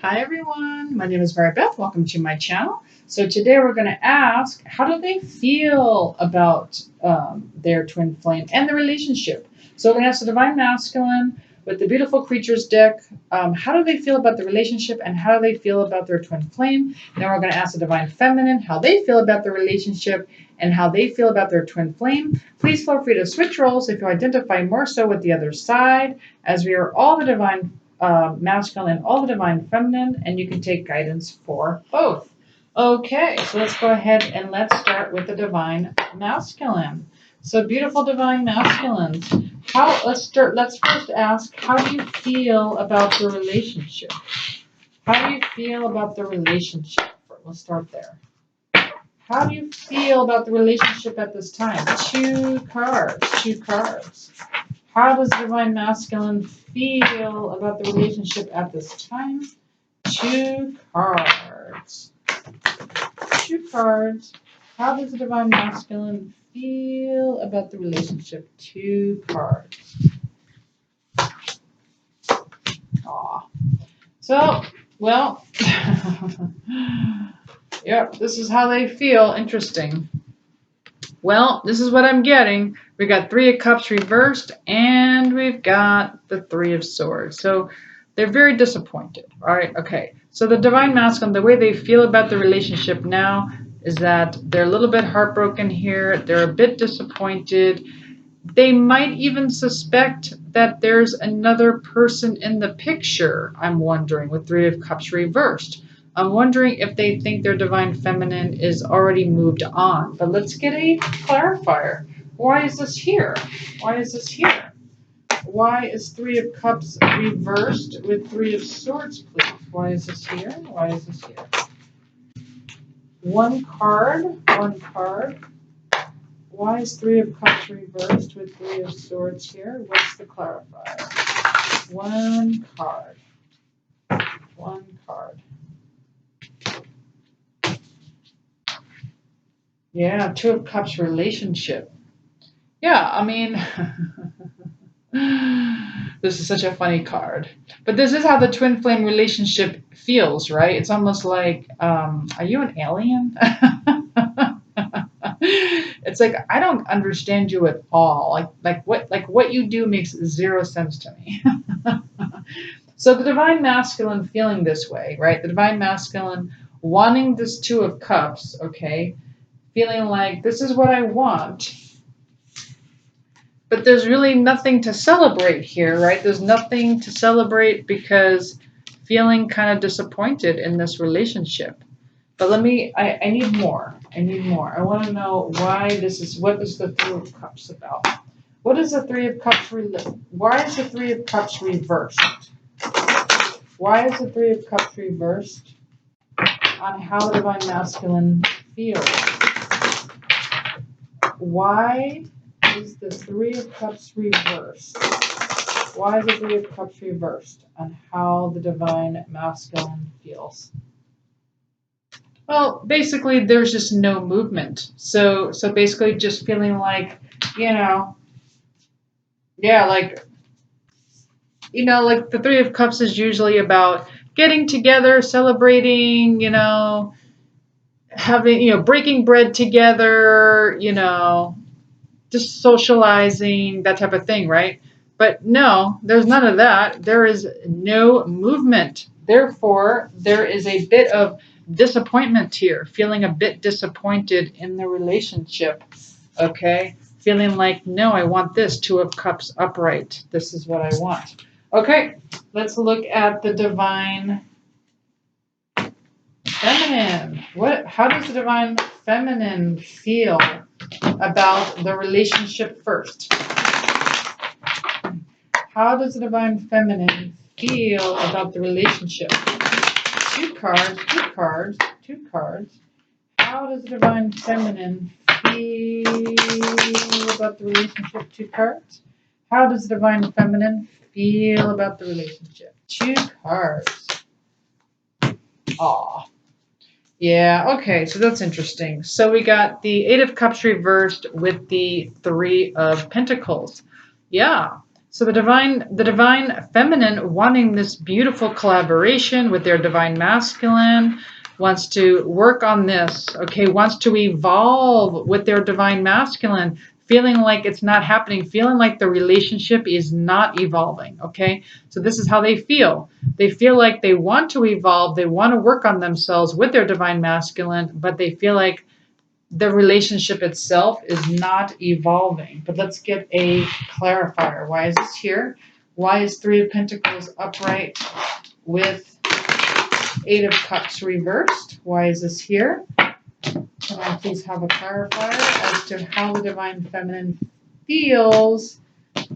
Hi everyone, my name is Mary Beth. Welcome to my channel. So today we're going to ask, how do they feel about their twin flame and the relationship? So we're going to ask the Divine Masculine with the Beautiful Creatures deck, how do they feel about the relationship and how do they feel about their twin flame? And then we're going to ask the Divine Feminine how they feel about the relationship and how they feel about their twin flame. Please feel free to switch roles if you identify more so with the other side, as we are all the Divine Masculine and all the Divine Feminine, and you can take guidance for both. Okay, so let's go ahead and let's start with the Divine Masculine. So beautiful Divine Masculines, let's first ask, how do you feel about the relationship? How do you feel about the relationship? We'll start there. How do you feel about the relationship at this time? Two cards. How does Divine Masculine feel about the relationship at this time? Two cards. How does the Divine Masculine feel about the relationship? Two cards. Aw. So, well, yep, this is how they feel. Interesting. Well, this is what I'm getting. We got Three of Cups reversed, and we've got the Three of Swords. So they're very disappointed, right? Okay, so the Divine Masculine, the way they feel about the relationship now is that they're a little bit heartbroken here. They're a bit disappointed. They might even suspect that there's another person in the picture, I'm wondering, with Three of Cups reversed. I'm wondering if they think their Divine Feminine is already moved on. But let's get a clarifier. Why is this here? Why is this here? Why is Three of Cups reversed with Three of Swords, please? Why is this here? Why is this here? One card. Why is Three of Cups reversed with Three of Swords here? What's the clarifier? One card. Yeah, Two of Cups relationship. Yeah, I mean, this is such a funny card. But this is how the twin flame relationship feels, right? It's almost like, are you an alien? It's like, I don't understand you at all. Like what you do makes zero sense to me. So the Divine Masculine feeling this way, right? The Divine Masculine wanting this Two of Cups, okay? Feeling like this is what I want. But there's really nothing to celebrate here, right? There's nothing to celebrate because feeling kind of disappointed in this relationship. But I need more. I want to know what is the Three of Cups about? What is the Three of Cups? Why is the Three of Cups reversed? Why is the Three of Cups reversed on how the Divine Masculine feels? Why is the Three of Cups reversed? Why is the Three of Cups reversed on how the Divine Masculine feels? Well, basically, there's just no movement. So basically, just feeling like, like the Three of Cups is usually about getting together, celebrating, having, breaking bread together, just socializing, that type of thing, right? But no, there's none of that. There is no movement. Therefore, there is a bit of disappointment here, feeling a bit disappointed in the relationship, okay? Feeling like, no, I want this, Two of Cups upright. This is what I want. Okay, let's look at the Divine Feminine. How does the Divine Feminine feel about the relationship first? How does the Divine Feminine feel about the relationship? Two cards. How does the Divine Feminine feel about the relationship? Two cards. How does the Divine Feminine feel about the relationship? Two cards. Aw. Yeah, okay, so that's interesting. So we got the Eight of Cups reversed with the Three of Pentacles. Yeah, So the divine feminine wanting this beautiful collaboration with their divine masculine, wants to work on this, okay, wants to evolve with their divine masculine, feeling like it's not happening, feeling like the relationship is not evolving, okay? So this is how they feel. They feel like they want to evolve, they want to work on themselves with their divine masculine, but they feel like the relationship itself is not evolving. But let's get a clarifier. Why is this here? Why is Three of Pentacles upright with Eight of Cups reversed? Why is this here? Can I please have a clarifier as to how the Divine Feminine feels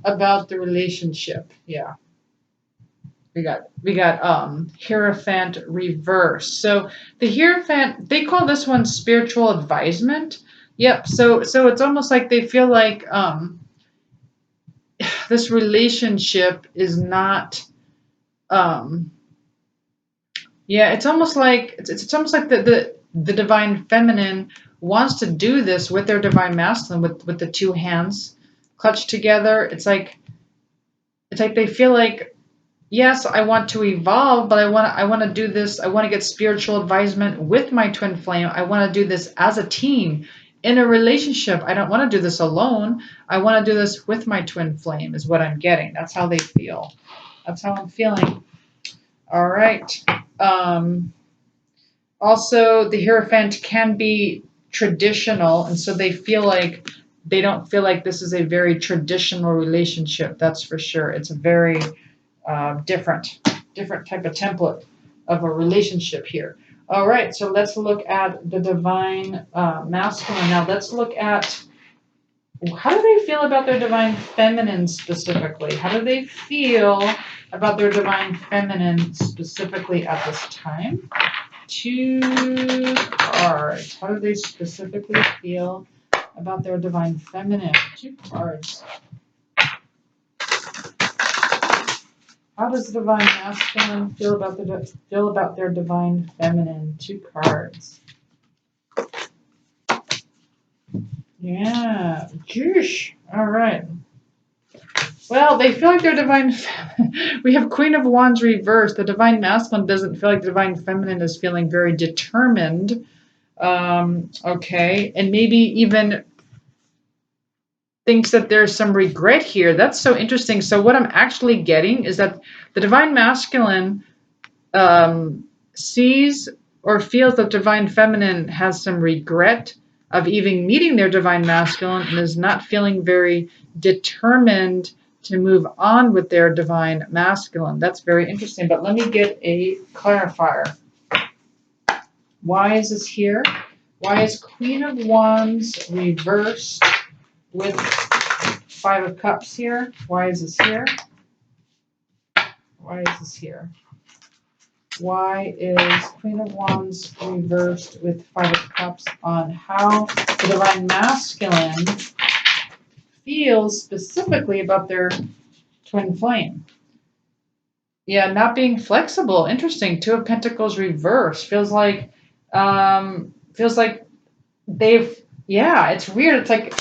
about the relationship? Yeah. We got Hierophant reverse. So the Hierophant, they call this one spiritual advisement. Yep. So it's almost like they feel like this relationship is not yeah, it's almost like the divine feminine wants to do this with their divine masculine with the two hands clutched together. It's like they feel like, yes, I want to evolve, but I want to do this. I want to get spiritual advisement with my twin flame. I want to do this as a team in a relationship. I don't want to do this alone. I want to do this with my twin flame is what I'm getting. That's how they feel. That's how I'm feeling. All right. Also, the Hierophant can be traditional, and so they don't feel like this is a very traditional relationship. That's for sure. It's a very different type of template of a relationship here. All right, so let's look at the divine masculine. Now let's look at how do they feel about their divine feminine specifically? How do they feel about their divine feminine specifically at this time? Two cards. How do they specifically feel about their divine feminine? Two cards. How does the divine masculine feel about their divine feminine? Two cards. Yeah. Juice. All right. Well, they feel like their divine we have Queen of Wands reversed. The divine masculine doesn't feel like the divine feminine is feeling very determined. Okay. And maybe even thinks that there's some regret here. That's so interesting. So what I'm actually getting is that the divine masculine sees or feels that divine feminine has some regret of even meeting their divine masculine and is not feeling very determined to move on with their divine masculine. That's very interesting. But let me get a clarifier. Why is this here? Why is Queen of Wands reversed with Five of Cups here? Why is this here? Why is this here? Why is Queen of Wands reversed with Five of Cups on how the divine masculine feels specifically about their twin flame? Yeah, not being flexible. Interesting. Two of Pentacles reversed. Feels like they've, yeah, it's weird. It's like,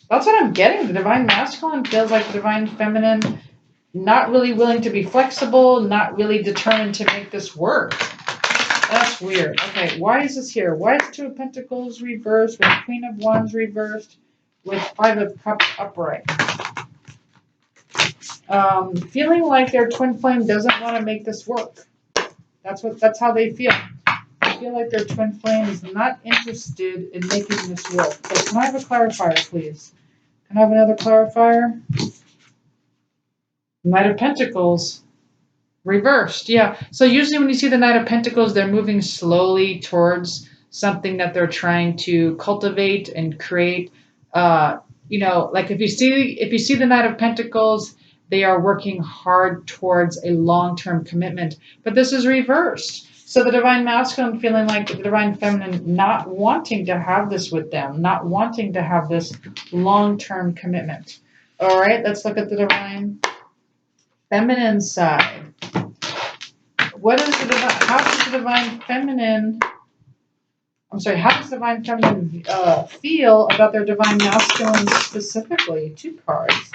that's what I'm getting. The divine masculine feels like the divine feminine not really willing to be flexible, not really determined to make this work. That's weird. Okay, why is this here? Why is Two of Pentacles reversed with Queen of Wands reversed with Five of Cups upright? Feeling like their twin flame doesn't want to make this work. That's how they feel. They feel like their twin flame is not interested in making this work. So can I have a clarifier, please? Can I have another clarifier? Knight of Pentacles reversed. Yeah. So usually when you see the Knight of Pentacles, they're moving slowly towards something that they're trying to cultivate and create. Like if you see the Knight of Pentacles, they are working hard towards a long-term commitment. But this is reversed. So the divine masculine feeling like the divine feminine not wanting to have this with them, not wanting to have this long-term commitment. All right, let's look at the divine feminine side. How does the divine feminine feel about their divine masculine specifically? Two cards.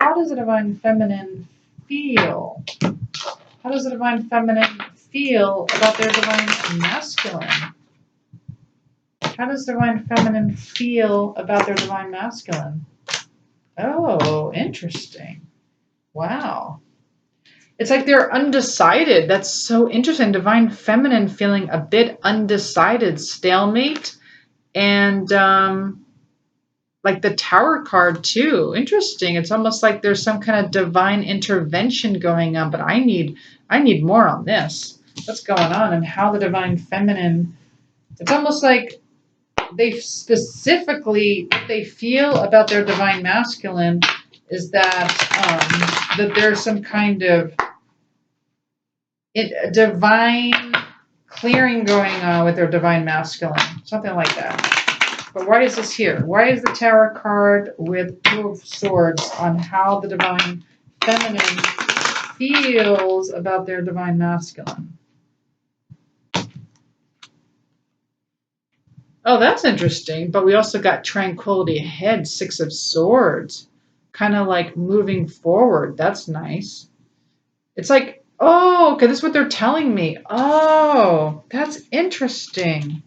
how does the divine feminine feel? How does the divine feminine feel about their divine masculine? How does the divine feminine feel about their divine masculine? Oh, interesting. Wow. It's like they're undecided. That's so interesting. Divine feminine feeling a bit undecided, stalemate, and like the Tower card too. Interesting. It's almost like there's some kind of divine intervention going on, but I need more on this. What's going on and how the divine feminine, it's almost like they specifically, what they feel about their divine masculine is that that there's some kind of divine clearing going on with their divine masculine, something like that. But why is this here? Why is the Tower card with Two of Swords on how the divine feminine feels about their divine masculine? Oh, that's interesting. But we also got tranquility ahead, Six of Swords, kind of like moving forward. That's nice. It's like, oh, okay, this is what they're telling me. Oh, that's interesting.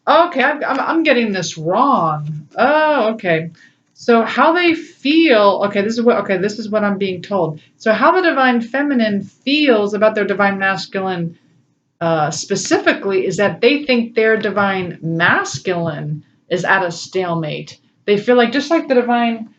Okay, I'm getting this wrong. Oh, okay. So how they feel, okay, this is what I'm being told. So how the divine feminine feels about their divine masculine specifically is that they think their divine masculine is at a stalemate. They feel like just like the divine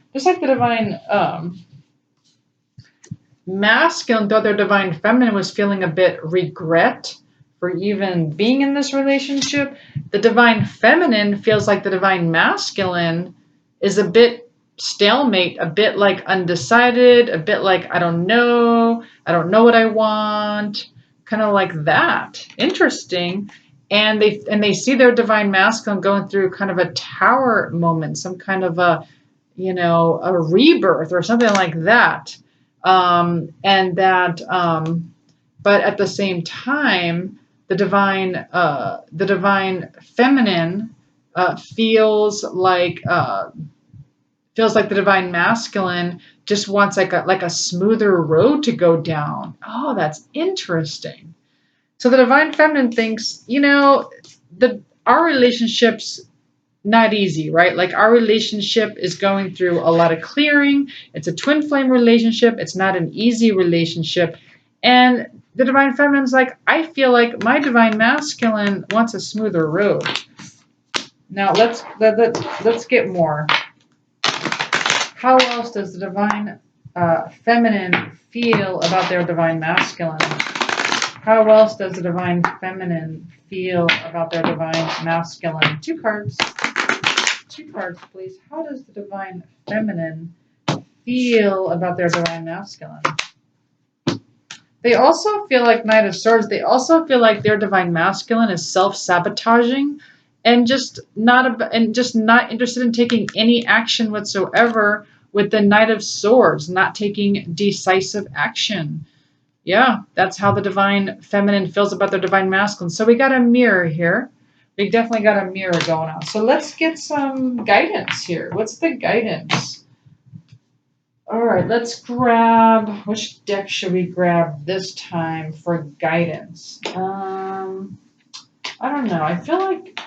masculine, though their divine feminine was feeling a bit regret for even being in this relationship, the divine feminine feels like the divine masculine is a bit stalemate, a bit like undecided, a bit like I don't know what I want, kind of like that. Interesting. And they see their divine masculine going through kind of a Tower moment, some kind of a rebirth or something like that. And that, but at the same time, the divine feminine feels like the divine masculine just wants like a smoother road to go down. Oh, that's interesting. So the divine feminine thinks, our relationship's not easy, right? Like our relationship is going through a lot of clearing. It's a twin flame relationship. It's not an easy relationship. And the divine feminine's like, I feel like my divine masculine wants a smoother road. Now let's get more. How else does the divine feminine feel about their divine masculine? How else does the divine feminine feel about their divine masculine? Two cards, please. How does the divine feminine feel about their divine masculine? They also feel like Knight of Swords. They also feel like their divine masculine is self-sabotaging and just not interested in taking any action whatsoever with the Knight of Swords, not taking decisive action. Yeah, that's how the divine feminine feels about their divine masculine. So we got a mirror here. We definitely got a mirror going on. So let's get some guidance here. What's the guidance? All right, let's grab, which deck should we grab this time for guidance? I don't know. I feel like,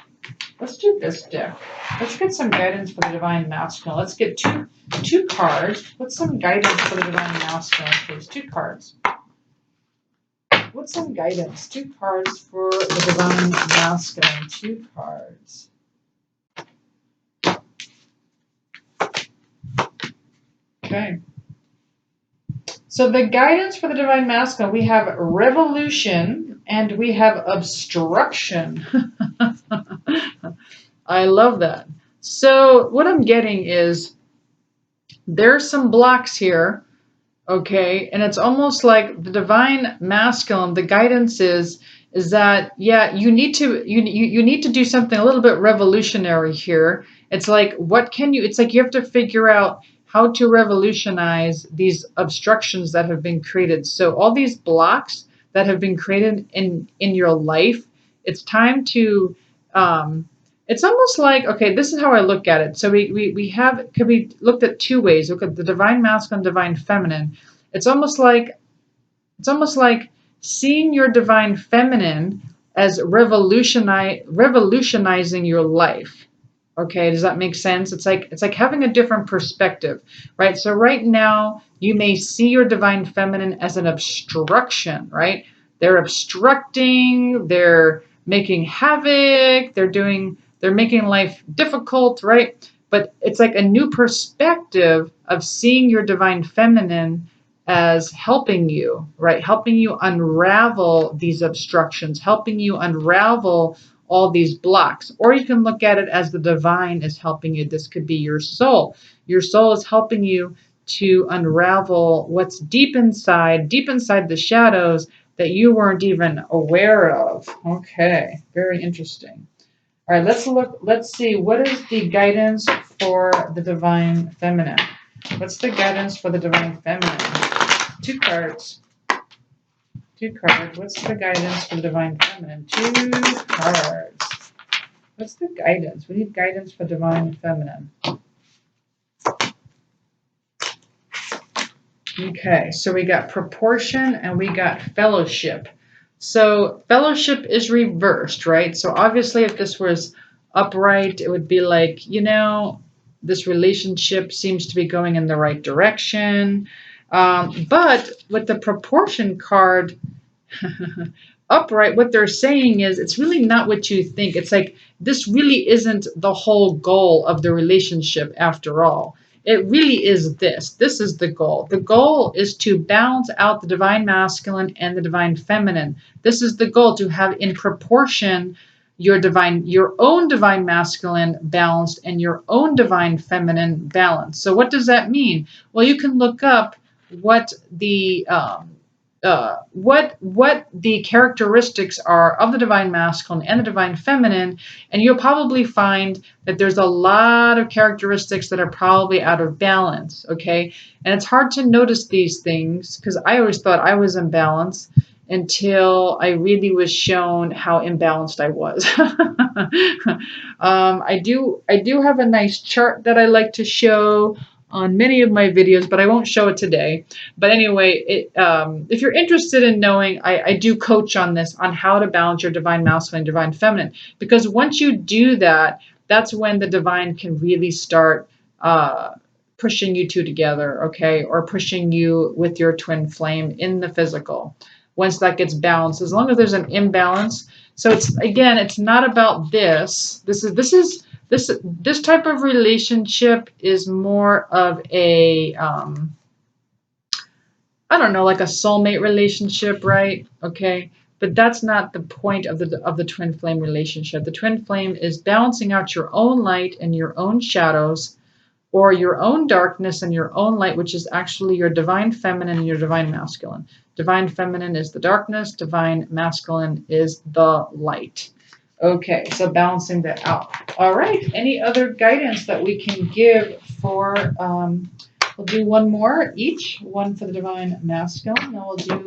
let's do this deck. Let's get some guidance for the divine masculine. Let's get two cards. What's some guidance for the divine masculine, please? Two cards. What's some guidance? Two cards for the divine masculine. Two cards. Okay. So the guidance for the divine masculine, we have revolution and we have obstruction. I love that. So what I'm getting is there's some blocks here. Okay, and it's almost like the divine masculine, the guidance is that, yeah, you need to do something a little bit revolutionary here. It's like, it's like you have to figure out how to revolutionize these obstructions that have been created. So all these blocks that have been created in your life, it's time to It's almost like, okay, this is how I look at it. So could be looked at two ways. Look at the divine masculine, divine feminine. It's almost like seeing your divine feminine as revolutionizing your life. Okay, does that make sense? It's like having a different perspective, right? So right now you may see your divine feminine as an obstruction, right? They're obstructing, they're making havoc, they're making life difficult, right? But it's like a new perspective of seeing your divine feminine as helping you, right? Helping you unravel these obstructions, helping you unravel all these blocks. Or you can look at it as the divine is helping you. This could be your soul. Your soul is helping you to unravel what's deep inside the shadows that you weren't even aware of. Okay, very interesting. All right, let's see, what is the guidance for the divine feminine? What's the guidance for the divine feminine? Two cards. What's the guidance for the divine feminine? Two cards. What's the guidance? We need guidance for divine feminine. Okay, so we got proportion and we got fellowship. So fellowship is reversed, right? So obviously if this was upright, it would be like, this relationship seems to be going in the right direction. But with the proportion card upright, what they're saying is it's really not what you think. It's like this really isn't the whole goal of the relationship after all. It really is this. This is the goal. The goal is to balance out the divine masculine and the divine feminine. This is the goal, to have in proportion your own divine masculine balanced and your own divine feminine balanced. So what does that mean? Well, you can look up what the characteristics are of the divine masculine and the divine feminine, and you'll probably find that there's a lot of characteristics that are probably out of balance. Okay, and it's hard to notice these things because I always thought I was in balance until I really was shown how imbalanced I was. I do have a nice chart that I like to show on many of my videos, but I won't show it today. But anyway, if you're interested in knowing, I do coach on this, on how to balance your divine masculine, divine feminine, because once you do that, that's when the divine can really start pushing you two together, okay, or pushing you with your twin flame in the physical. Once that gets balanced, as long as there's an imbalance. So it's not about this. This type of relationship is more of a, I don't know, like a soulmate relationship, right? Okay, but that's not the point of the twin flame relationship. The twin flame is balancing out your own light and your own shadows, or your own darkness and your own light, which is actually your divine feminine and your divine masculine. Divine feminine is the darkness, divine masculine is the light. Okay, so balancing that out. All right, any other guidance that we can give for, we'll do one more each, one for the divine masculine, then we'll do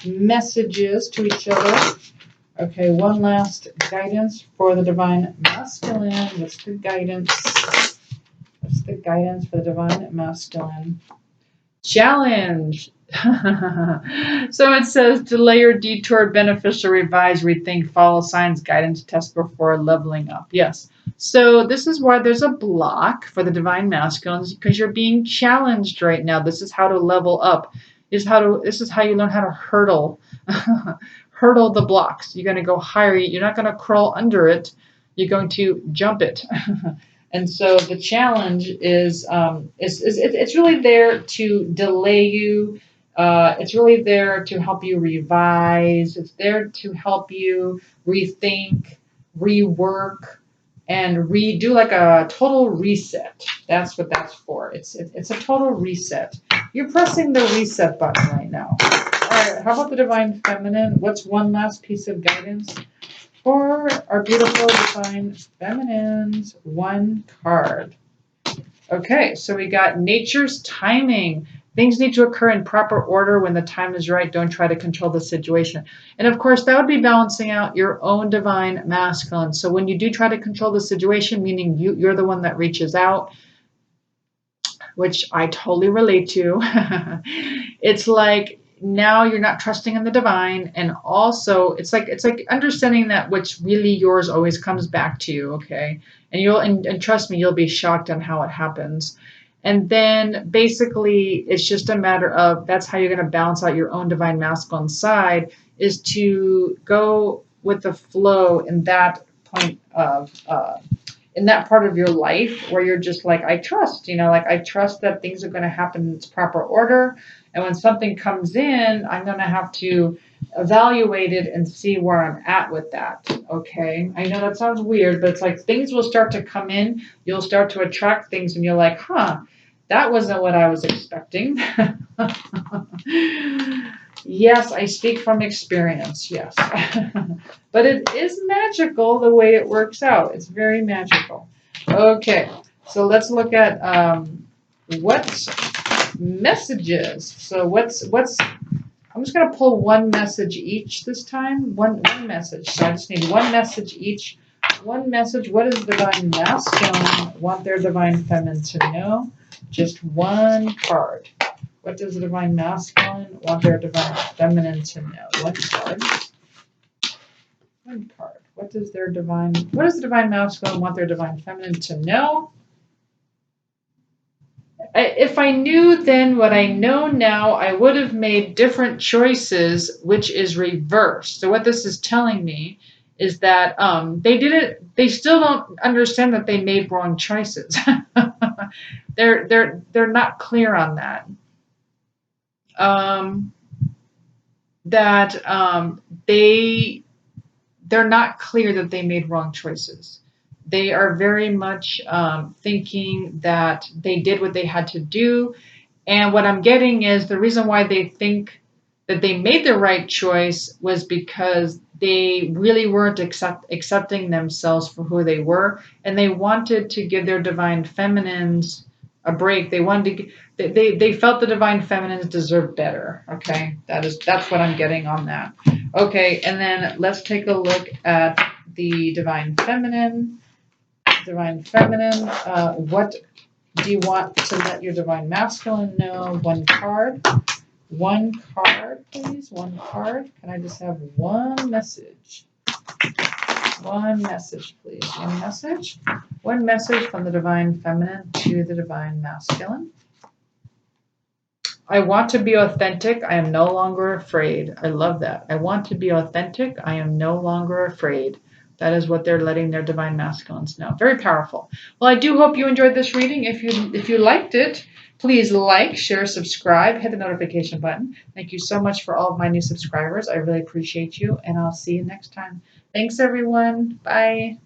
messages to each other. Okay, one last guidance for the divine masculine. What's the guidance? What's the guidance for the divine masculine? Challenge. So it says, delay or detour, beneficial, revise, rethink, follow signs, guidance, test before leveling up. Yes. So this is why there's a block for the divine masculines, because you're being challenged right now. This is how to level up. This is how you learn how to hurdle the blocks. You're going to go higher. You're not going to crawl under it. You're going to jump it. And so the challenge is it's really there to delay you. It's really there to help you revise. It's there to help you rethink, rework, and redo, like a total reset. That's what that's for. It's a total reset. You're pressing the reset button right now. All right, how about the divine feminine? What's one last piece of guidance for our beautiful divine feminines? One card. Okay, so we got nature's timing. Things need to occur in proper order when the time is right. Don't try to control the situation. And of course, that would be balancing out your own divine masculine. So when you do try to control the situation, meaning you're the one that reaches out, which I totally relate to, it's like now you're not trusting in the divine, and also it's like understanding that what's really yours always comes back to you, okay? And trust me, you'll be shocked on how it happens. And then basically it's just a matter of that's how you're going to balance out your own divine masculine side, is to go with the flow in that point of in that part of your life where you're just like, I trust, like I trust that things are going to happen in its proper order. And when something comes in, I'm going to have to evaluate it and see where I'm at with that. Okay. I know that sounds weird, but it's like things will start to come in. You'll start to attract things and you're like, that wasn't what I was expecting. Yes, I speak from experience, yes. But it is magical the way it works out. It's very magical. Okay, so let's look at what messages. So I'm just going to pull one message each this time. One message. So I just need one message each. One message. What does divine masculine want their divine feminine to know? Just one card. What does the divine masculine want their divine feminine to know? One card. One card. What does the divine masculine want their divine feminine to know? If I knew then what I know now, I would have made different choices, which is reversed. So what this is telling me is that they still don't understand that they made wrong choices. They're not clear on that. They're not clear that they made wrong choices. They are very much thinking that they did what they had to do. And what I'm getting is the reason why they think that they made the right choice was because they really weren't accepting themselves for who they were, and they wanted to give their divine feminines a break. They wanted to. They felt the divine feminines deserved better. Okay, that's what I'm getting on that. Okay, and then let's take a look at the divine feminine. Divine feminine. What do you want to let your divine masculine know? One card. One card, please. One card. Can I just have one message? One message, please. One message. One message from the divine feminine to the divine masculine. I want to be authentic. I am no longer afraid. I love that. I want to be authentic. I am no longer afraid. That is what they're letting their divine masculines know. Very powerful. Well, I do hope you enjoyed this reading. If you liked it, please like, share, subscribe, hit the notification button. Thank you so much for all of my new subscribers. I really appreciate you, and I'll see you next time. Thanks, everyone. Bye.